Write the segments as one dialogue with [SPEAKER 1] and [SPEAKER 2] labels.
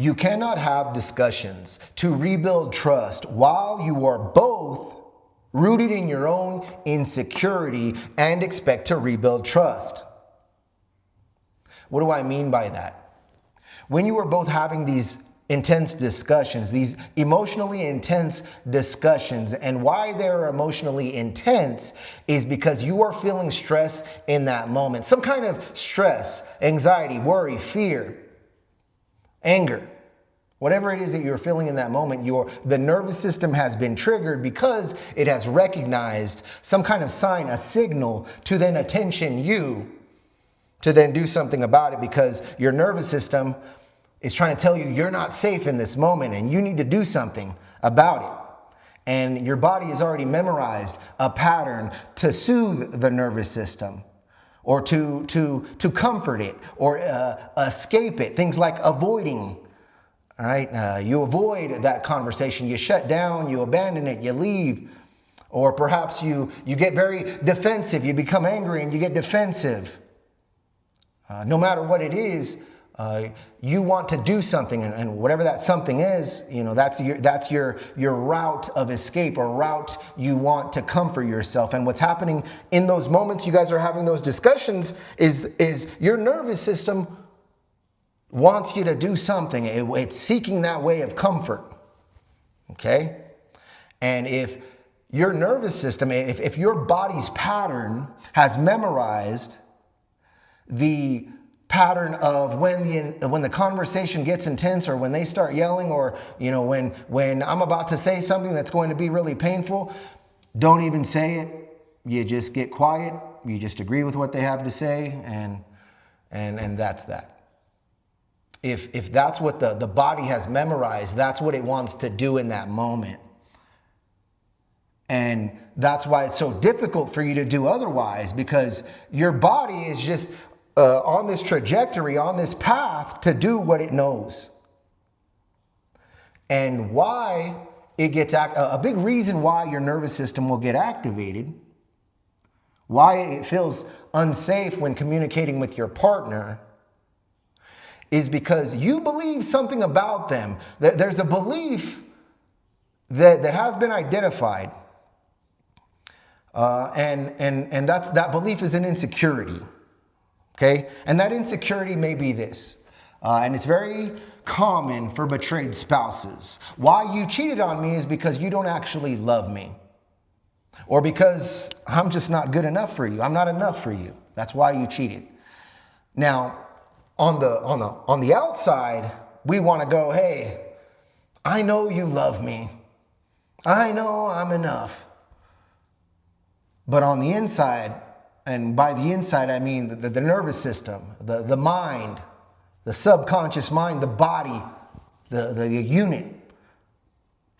[SPEAKER 1] You cannot have discussions to rebuild trust while you are both rooted in your own insecurity and expect to rebuild trust. What do I mean by that? When you are both having these intense discussions, these emotionally intense discussions, and why they're emotionally intense is because you are feeling stress in that moment. Some kind of stress, anxiety, worry, fear, anger. Whatever it is that you're feeling in that moment, the nervous system has been triggered because it has recognized some kind of sign, a signal to then attention you to then do something about it, because your nervous system is trying to tell you you're not safe in this moment and you need to do something about it. And your body has already memorized a pattern to soothe the nervous system, or to comfort it, or escape it. Things like avoiding. All right, you avoid that conversation, you shut down, you abandon it, you leave, or perhaps you get very defensive, you become angry and you get defensive. No matter what it is, you want to do something, and whatever that something is, that's your route of escape, or route you want to comfort yourself. And what's happening in those moments you guys are having those discussions is your nervous system wants you to do something. It's seeking that way of comfort. Okay? And if your nervous system, if your body's pattern has memorized the pattern of when the conversation gets intense, or when they start yelling, or when I'm about to say something that's going to be really painful, don't even say it. You just get quiet. You just agree with what they have to say, and that's that. If that's what the body has memorized, that's what it wants to do in that moment. And that's why it's so difficult for you to do otherwise, because your body is just on this trajectory, on this path to do what it knows. And why it gets a big reason why your nervous system will get activated, why it feels unsafe when communicating with your partner, is because you believe something about them. There's a belief that has been identified. And that belief is an insecurity. Okay? And that insecurity may be this. And it's very common for betrayed spouses. Why you cheated on me is because you don't actually love me. Or because I'm just not good enough for you. I'm not enough for you. That's why you cheated. Now, on the outside, we want to go, hey, I know you love me. I know I'm enough. But on the inside, and by the inside I mean the nervous system, the mind, the subconscious mind, the body, the unit,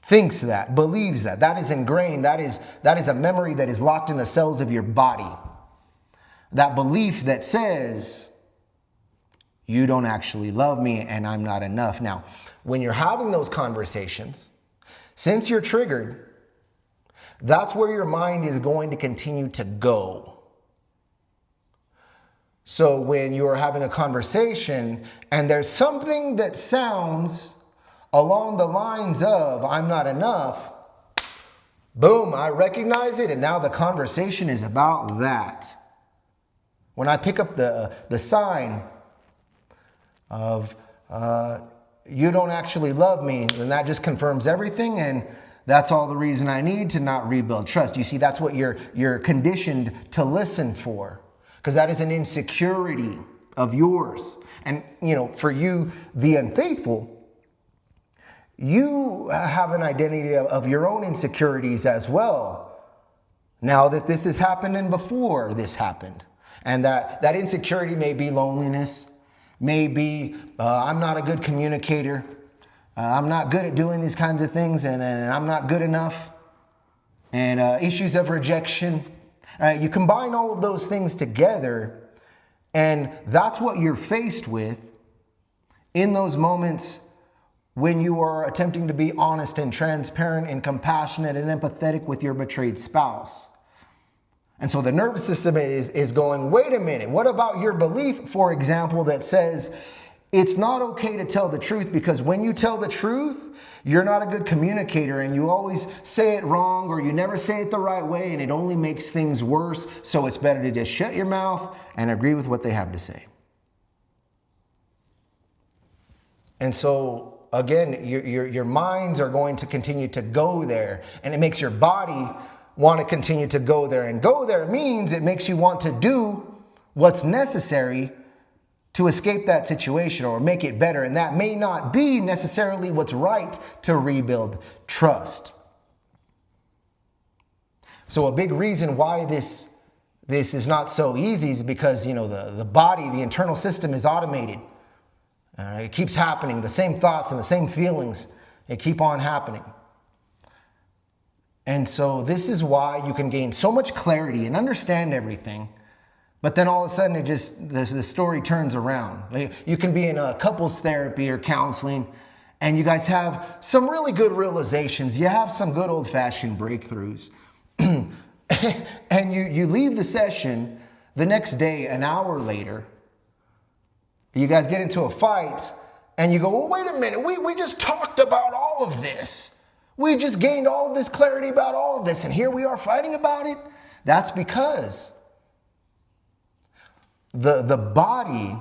[SPEAKER 1] thinks that, believes that. That is ingrained. That is a memory that is locked in the cells of your body. That belief that says, you don't actually love me and I'm not enough. Now, when you're having those conversations, since you're triggered, that's where your mind is going to continue to go. So when you're having a conversation and there's something that sounds along the lines of, I'm not enough, boom, I recognize it, and now the conversation is about that. When I pick up the sign of you don't actually love me, then that just confirms everything, and that's all the reason I need to not rebuild trust. You see, that's what you're conditioned to listen for, because that is an insecurity of yours. And for you, the unfaithful, you have an identity of your own insecurities as well. Now that this has happened and before this happened, and that insecurity may be loneliness. Maybe I'm not a good communicator. I'm not good at doing these kinds of things, and I'm not good enough. And issues of rejection. You combine all of those things together, and that's what you're faced with in those moments when you are attempting to be honest and transparent and compassionate and empathetic with your betrayed spouse. And so the nervous system is going, wait a minute, what about your belief, for example, that says, It's not okay to tell the truth, because when you tell the truth, you're not a good communicator and you always say it wrong, or you never say it the right way, and it only makes things worse. So it's better to just shut your mouth and agree with what they have to say. And so again, your minds are going to continue to go there, and it makes your body want to continue to go there. And go there means it makes you want to do what's necessary to escape that situation or make it better. And that may not be necessarily what's right to rebuild trust. So a big reason why this is not so easy is because, the body, the internal system is automated. It keeps happening. The same thoughts and the same feelings, they keep on happening. And so this is why you can gain so much clarity and understand everything, but then all of a sudden the story turns around. You can be in a couples therapy or counseling, and you guys have some really good realizations. You have some good old-fashioned breakthroughs. And you leave the session the next day, an hour later, you guys get into a fight, and you go, well, wait a minute, we just talked about all of this. We just gained all of this clarity about all of this, and here we are fighting about it. That's because the body,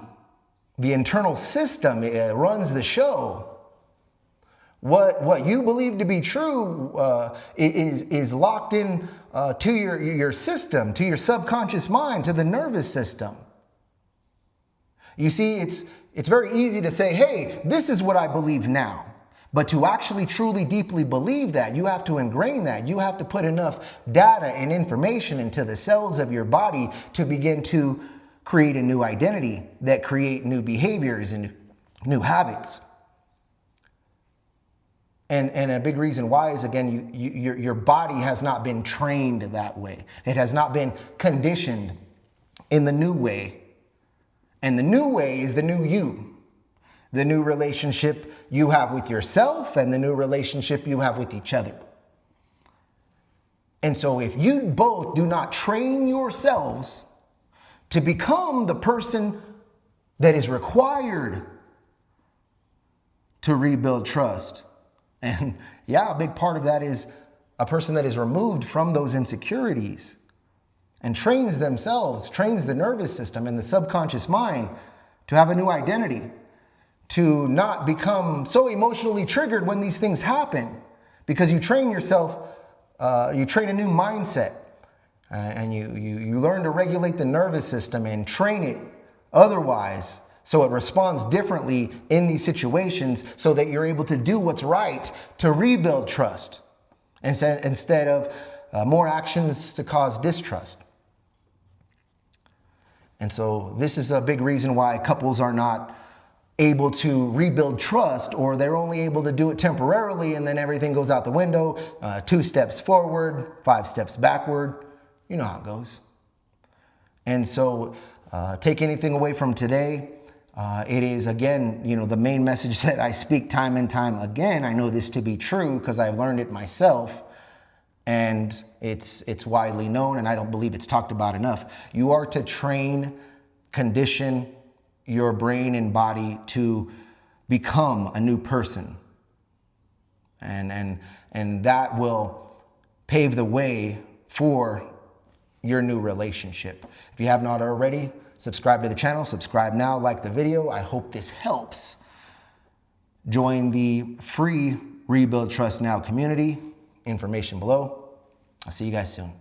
[SPEAKER 1] the internal system, runs the show. What you believe to be true is locked in to your system, to your subconscious mind, to the nervous system. You see, it's very easy to say, hey, this is what I believe now. But to actually truly deeply believe that, you have to ingrain that. You have to put enough data and information into the cells of your body to begin to create a new identity that create new behaviors and new habits. And a big reason why is, again, your body has not been trained that way. It has not been conditioned in the new way. And the new way is the new you. The new relationship you have with yourself and the new relationship you have with each other. And so if you both do not train yourselves to become the person that is required to rebuild trust, and a big part of that is a person that is removed from those insecurities and trains themselves, trains the nervous system and the subconscious mind to have a new identity, to not become so emotionally triggered when these things happen, because you train yourself, you train a new mindset, and you learn to regulate the nervous system and train it otherwise so it responds differently in these situations, so that you're able to do what's right to rebuild trust instead of more actions to cause distrust. And so this is a big reason why couples are not able to rebuild trust, or they're only able to do it temporarily, and then everything goes out the window, 2 steps forward, 5 steps backward. You know how it goes. And so take anything away from today. It is, again, the main message that I speak time and time again. I know this to be true because I've learned it myself, and it's widely known, and I don't believe it's talked about enough. You are to train, condition your brain and body to become a new person. And that will pave the way for your new relationship. If you have not already, subscribe to the channel, subscribe now, like the video. I hope this helps. Join the free Rebuild Trust Now community. Information below. I'll see you guys soon.